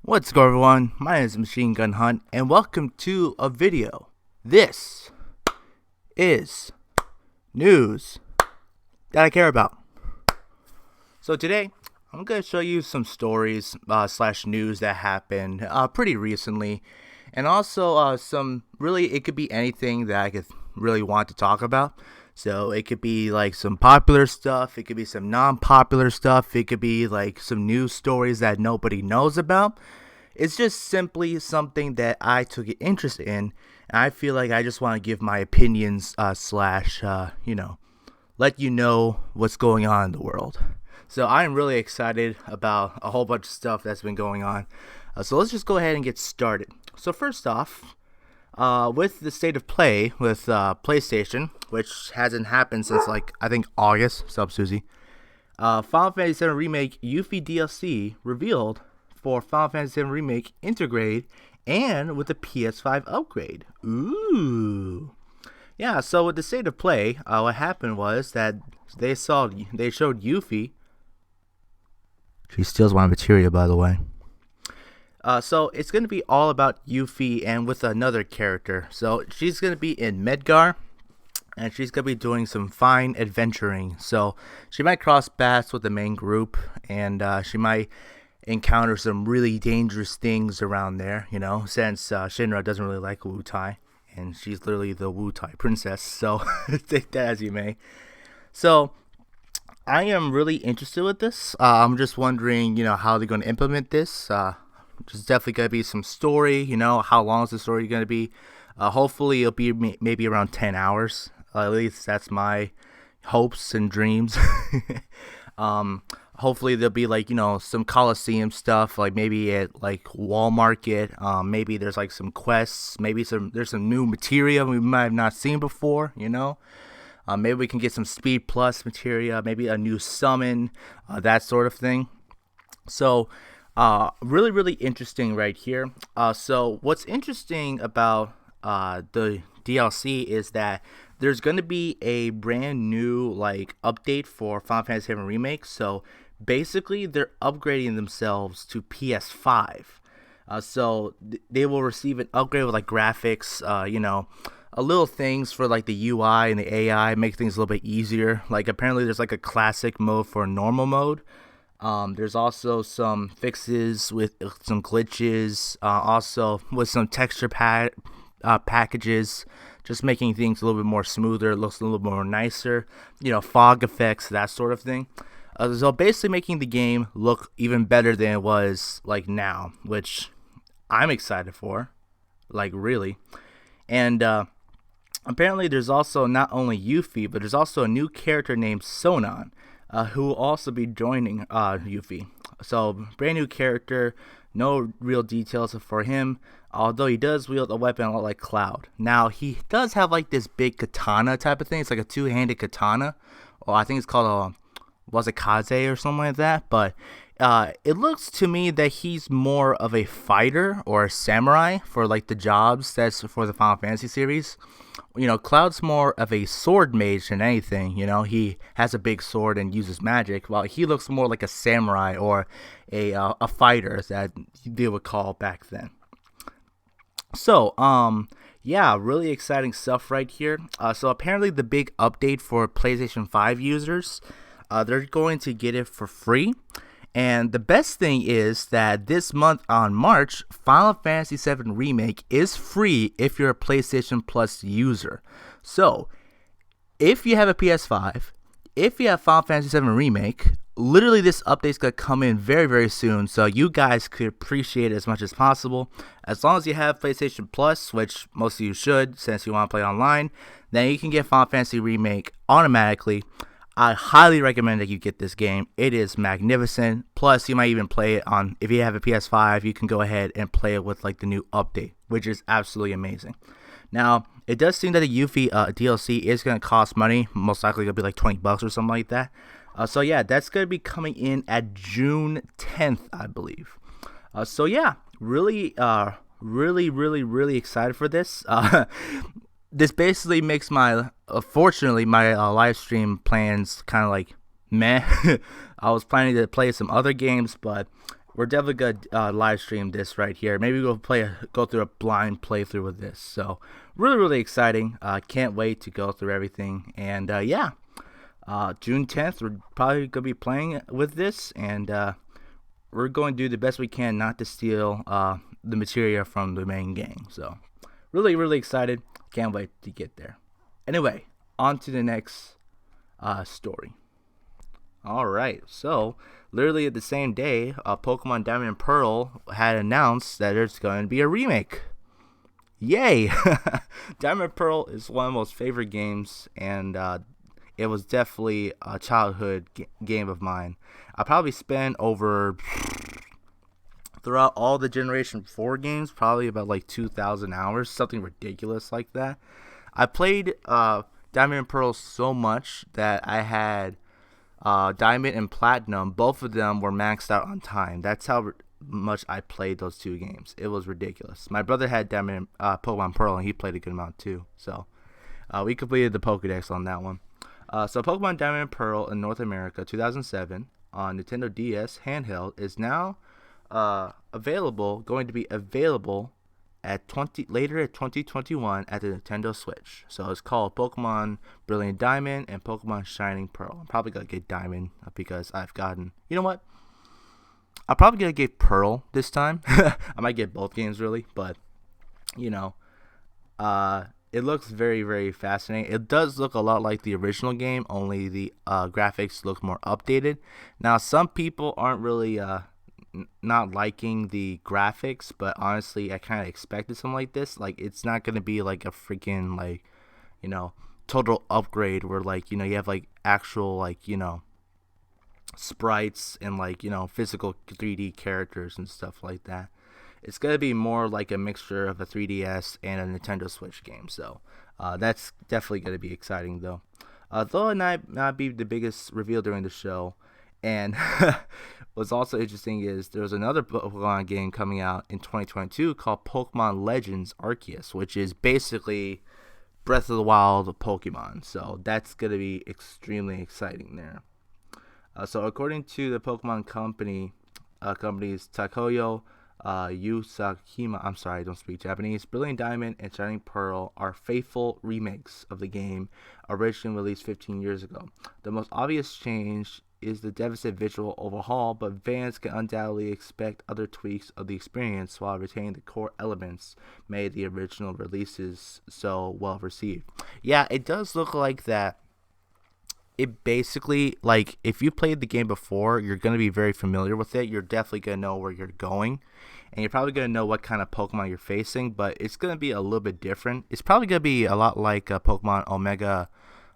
What's going on, everyone? My name is Machine Gun Hunt, and welcome to a video. This is news that I care about. So today, I'm going to show you some stories slash news that happened pretty recently, and also it could be anything that I could really want to talk about. So it could be like some popular stuff, it could be some non-popular stuff, it could be like some news stories that nobody knows about. It's just simply something that I took an interest in, and I feel like I just want to give my opinions let you know what's going on in the world. So I'm really excited about a whole bunch of stuff that's been going on. So let's just go ahead and get started. So first off, with the state of play with PlayStation, which hasn't happened since I think August. Sup, Susie? Final Fantasy VII Remake Yuffie DLC revealed for Final Fantasy VII Remake Intergrade and with the PS5 upgrade. Ooh. Yeah, so with the state of play, what happened was that they showed Yuffie. She steals my materia, by the way. So it's going to be all about Yuffie and with another character. So she's going to be in Midgar, and she's going to be doing some fine adventuring. So she might cross paths with the main group, and she might encounter some really dangerous things around there, since Shinra doesn't really like Wu-Tai, and she's literally the Wu-Tai princess. So take that as you may. So I am really interested with this. I'm just wondering, how they're going to implement this. There's definitely going to be some story, how long is the story going to be? Hopefully it'll be maybe around 10 hours. At least that's my hopes and dreams. Hopefully there'll be some Coliseum stuff, like maybe at Wall Market. Maybe there's some quests. Maybe there's some new materia we might have not seen before, Maybe we can get some Speed Plus materia, maybe a new summon, that sort of thing. So really, really interesting right here. So what's interesting about the DLC is that there's going to be a brand new update for Final Fantasy VII Remake. So basically they're upgrading themselves to PS5. So they will receive an upgrade with graphics, a little things for the UI and the AI, make things a little bit easier. Apparently there's a classic mode for a normal mode. There's also some fixes with some glitches, also with some texture packages, just making things a little bit more smoother. It looks a little bit more nicer, fog effects, that sort of thing. So basically making the game look even better than it was now, which I'm excited for, really. And apparently there's also not only Yuffie, but there's also a new character named Sonon, who will also be joining Yuffie. So brand new character, no real details for him, although he does wield a weapon a lot like Cloud. Now he does have this big katana type of thing. It's a two-handed katana, or I think it's called a kaze or something like that. But it looks to me that he's more of a fighter or a samurai for the jobs that's for the Final Fantasy series. Cloud's more of a sword mage than anything. He has a big sword and uses magic, while he looks more like a samurai or a fighter that they would call back then. So, yeah, really exciting stuff right here. So apparently the big update for PlayStation 5 users, they're going to get it for free. And the best thing is that this month on March, Final Fantasy VII Remake is free if you're a PlayStation Plus user. So, if you have a PS5, if you have Final Fantasy VII Remake, literally this update's going to come in very, very soon. So you guys could appreciate it as much as possible. As long as you have PlayStation Plus, which most of you should since you want to play online, then you can get Final Fantasy Remake automatically. I highly recommend that you get this game. It is magnificent. Plus, you might even play it on, if you have a PS5, you can go ahead and play it with the new update, which is absolutely amazing. Now, it does seem that the Yuffie DLC is going to cost money. Most likely going to be $20 or something like that. So yeah, that's going to be coming in at June 10th, I believe. So yeah, really excited for this. This basically makes fortunately, my live stream plans kind of meh. I was planning to play some other games, but we're definitely gonna live stream this right here. Maybe we'll go through a blind playthrough with this. So really exciting. Can't wait to go through everything. And yeah, June 10th, we're probably gonna be playing with this, and we're going to do the best we can not to steal the material from the main game. So really excited. Can't wait to get there. Anyway, on to the next story. All right, so literally the same day, Pokemon Diamond and Pearl had announced that there's going to be a remake. Yay! Diamond and Pearl is one of my most favorite games, and it was definitely a childhood game of mine. I probably spent over throughout all the Generation 4 games, probably about like 2,000 hours, something ridiculous like that. I played Diamond and Pearl so much that I had Diamond and Platinum. Both of them were maxed out on time. That's how much I played those two games. It was ridiculous. My brother had Diamond Pokemon Pearl, and he played a good amount too. So we completed the Pokedex on that one. So Pokemon Diamond and Pearl in North America 2007 on Nintendo DS handheld is now going to be available later at 2021 at the Nintendo Switch. So it's called Pokemon Brilliant Diamond and Pokemon Shining Pearl. I'm probably gonna get Diamond because you know what? I'm probably gonna get Pearl this time. I might get both games really, but you know, it looks very fascinating. It does look a lot like the original game, only the graphics look more updated. Now, some people aren't really not liking the graphics, but honestly, I kind of expected something like this. Like, it's not gonna be like a freaking like, total upgrade where like you have like actual like sprites and like physical 3D characters and stuff like that. It's gonna be more like a mixture of a 3DS and a Nintendo Switch game. So that's definitely gonna be exciting though. Though it might not be the biggest reveal during the show. And what's also interesting is there's another Pokemon game coming out in 2022 called Pokemon Legends Arceus, which is basically Breath of the Wild Pokemon. So that's going to be extremely exciting there. So according to the Pokemon companies Takoyo Yusakima, I'm sorry, I don't speak Japanese, Brilliant Diamond and Shining Pearl are faithful remakes of the game originally released 15 years ago. The most obvious change is the deficit visual overhaul, but fans can undoubtedly expect other tweaks of the experience while retaining the core elements made the original releases so well received. Yeah, it does look like that. It basically, like, if you played the game before, you're going to be very familiar with it. You're definitely going to know where you're going, and you're probably going to know what kind of Pokemon you're facing, but it's going to be a little bit different. It's probably going to be a lot like Pokemon Omega,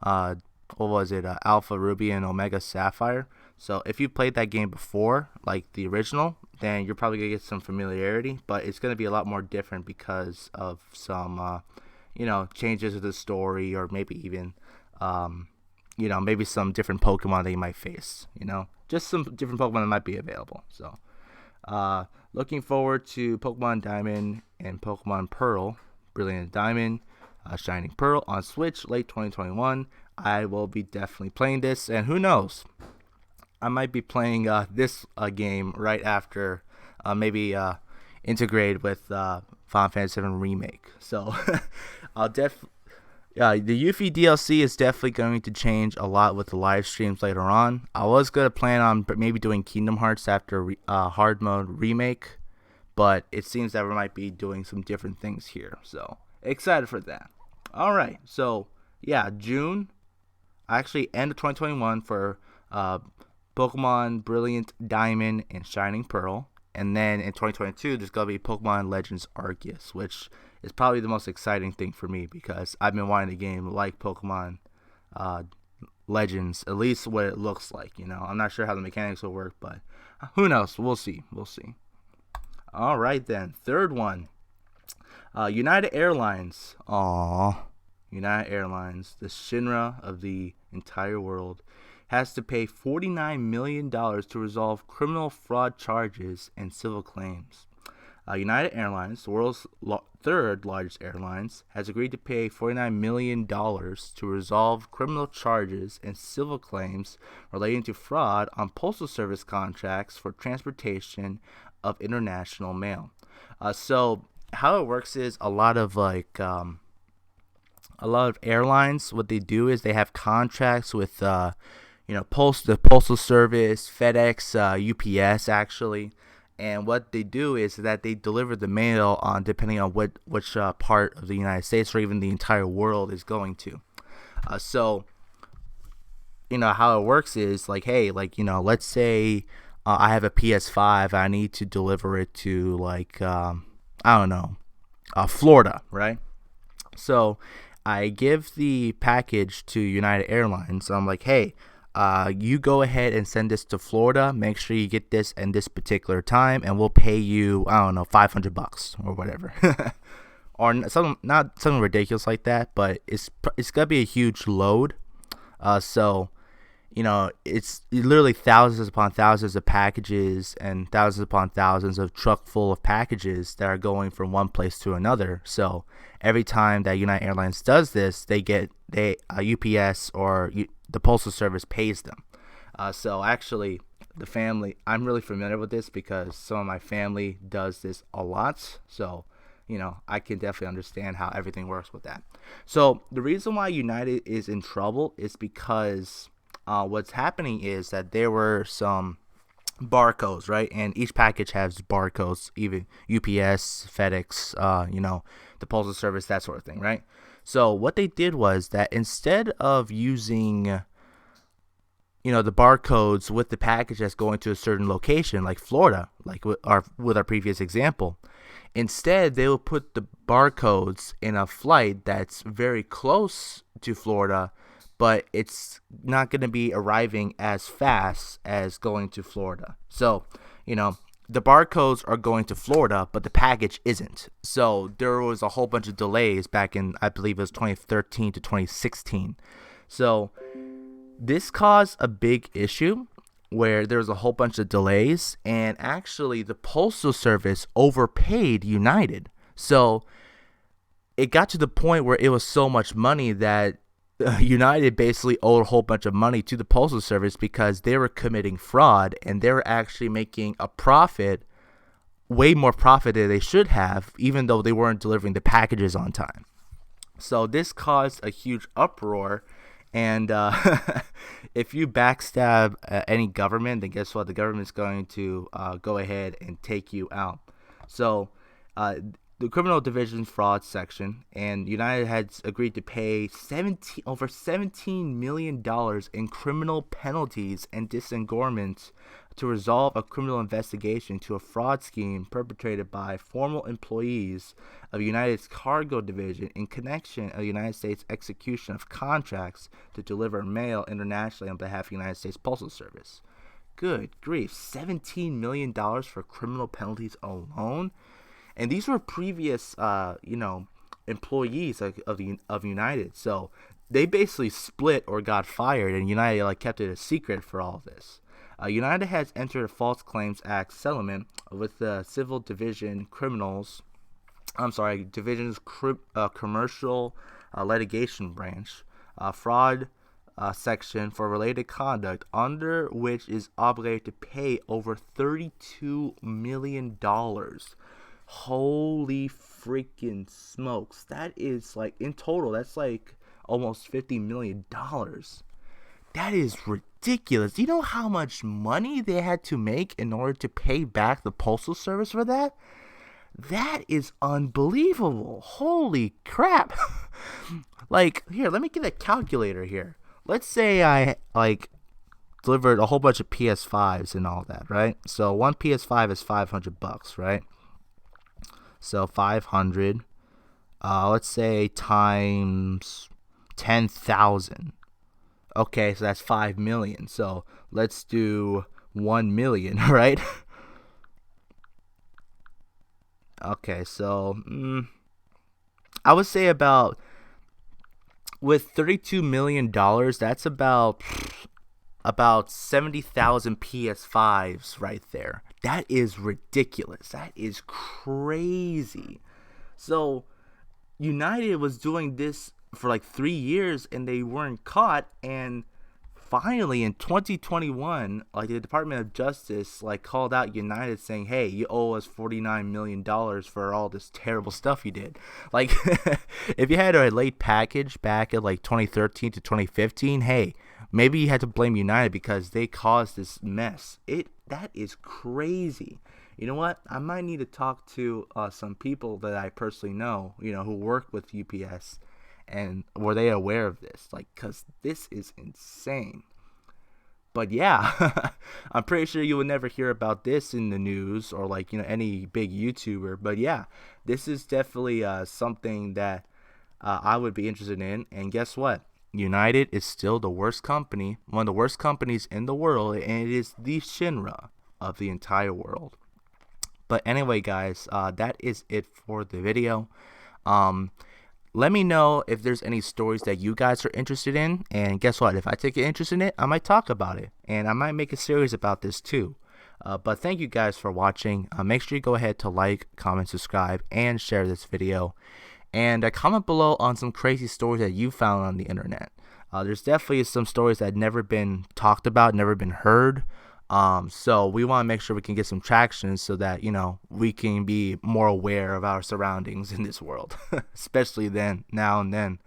Alpha Ruby and Omega Sapphire. So if you played that game before, like the original, then you're probably going to get some familiarity, but it's going to be a lot more different because of some, changes to the story, or maybe even, maybe some different Pokemon that you might face, just some different Pokemon that might be available. So, looking forward to Pokemon Diamond and Pokemon Pearl, Brilliant Diamond, Shining Pearl on Switch late 2021. I will be definitely playing this, and who knows, I might be playing this game right after, maybe integrated with Final Fantasy VII Remake. So, the Yuffie DLC is definitely going to change a lot with the live streams later on. I was going to plan on maybe doing Kingdom Hearts after Hard Mode Remake, but it seems that we might be doing some different things here. So, excited for that. All right, so yeah, June, actually end of 2021 for Pokemon Brilliant Diamond and Shining Pearl. And then in 2022, there's going to be Pokemon Legends Arceus, which is probably the most exciting thing for me because I've been wanting a game like Pokemon Legends, at least what it looks like. I'm not sure how the mechanics will work, but who knows? We'll see. All right, then. Third one. United Airlines. United Airlines, the Shinra of the entire world, has to pay $49 million to resolve criminal fraud charges and civil claims. United Airlines, the world's third largest airlines, has agreed to pay $49 million to resolve criminal charges and civil claims relating to fraud on Postal Service contracts for transportation of international mail. So how it works is a lot of airlines, what they do is they have contracts with the Postal Service, FedEx, UPS actually, and what they do is that they deliver the mail on depending on which part of the United States or even the entire world is going to. So how it works is like, hey, let's say I have a PS5, I need to deliver it to I don't know, Florida, right? So I give the package to United Airlines. I'm like, hey, you go ahead and send this to Florida. Make sure you get this in this particular time, and we'll pay you, I don't know, $500 or whatever, or not something ridiculous like that. But it's gonna be a huge load. So it's literally thousands upon thousands of packages and thousands upon thousands of truck full of packages that are going from one place to another. So every time that United Airlines does this, UPS or the Postal Service pays them. So actually, the family, I'm really familiar with this because some of my family does this a lot. So I can definitely understand how everything works with that. So the reason why United is in trouble is because what's happening is that there were some barcodes, right? And each package has barcodes, even UPS, FedEx, the Postal Service, that sort of thing, right? So what they did was that instead of using, the barcodes with the package that's going to a certain location, like Florida, like with our previous example, instead they will put the barcodes in a flight that's very close to Florida, but it's not going to be arriving as fast as going to Florida. So, the barcodes are going to Florida, but the package isn't. So there was a whole bunch of delays back in, I believe it was 2013 to 2016. So this caused a big issue where there was a whole bunch of delays, and actually the Postal Service overpaid United. So it got to the point where it was so much money that United basically owed a whole bunch of money to the Postal Service because they were committing fraud and they were actually making a profit, way more profit than they should have, even though they weren't delivering the packages on time. So this caused a huge uproar. And if you backstab any government, then guess what? The government's going to go ahead and take you out. So the criminal division fraud section, and United has agreed to pay over $17 million in criminal penalties and disgorgement to resolve a criminal investigation to a fraud scheme perpetrated by former employees of United's cargo division in connection of the United States execution of contracts to deliver mail internationally on behalf of the United States Postal Service. Good grief, $17 million for criminal penalties alone? And these were previous, employees of United. So they basically split or got fired, and United kept it a secret for all of this. United has entered a False Claims Act settlement with the Civil Division's Commercial Litigation Branch, fraud section for related conduct, under which is obligated to pay over $32 million. Holy freaking smokes. That is in total, that's almost $50 million. That is ridiculous. Do you know how much money they had to make in order to pay back the Postal Service for that? That is unbelievable. Holy crap. Here, let me get a calculator here. Let's say I delivered a whole bunch of PS5s and all that, right? So one PS5 is $500, right? So 500, let's say times 10,000. Okay, so that's 5 million. So let's do 1 million, right? Okay, so I would say with $32 million, that's about 70,000 PS5s right there. That is ridiculous. That is crazy. So United was doing this for like 3 years and they weren't caught, and finally in 2021, like the Department of Justice like called out United saying, hey, you owe us $49 million for all this terrible stuff you did. Like if you had a late package back at like 2013 to 2015, hey, maybe you had to blame United because they caused this mess. That is crazy. You know what? I might need to talk to some people that I personally know, who work with UPS, and were they aware of this? Like, cause this is insane. But yeah, I'm pretty sure you will never hear about this in the news or like any big YouTuber. But yeah, this is definitely something that I would be interested in. And guess what? United is still the worst company, one of the worst companies in the world, and it is the Shinra of the entire world. But anyway, guys, that is it for the video. Let me know if there's any stories that you guys are interested in. And guess what? If I take an interest in it, I might talk about it. And I might make a series about this too. But thank you guys for watching. Make sure you go ahead to like, comment, subscribe, and share this video. And comment below on some crazy stories that you found on the internet. There's definitely some stories that had never been talked about, never been heard. So we want to make sure we can get some traction so that, we can be more aware of our surroundings in this world, especially now and then.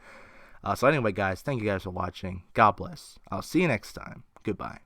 So anyway, guys, thank you guys for watching. God bless. I'll see you next time. Goodbye.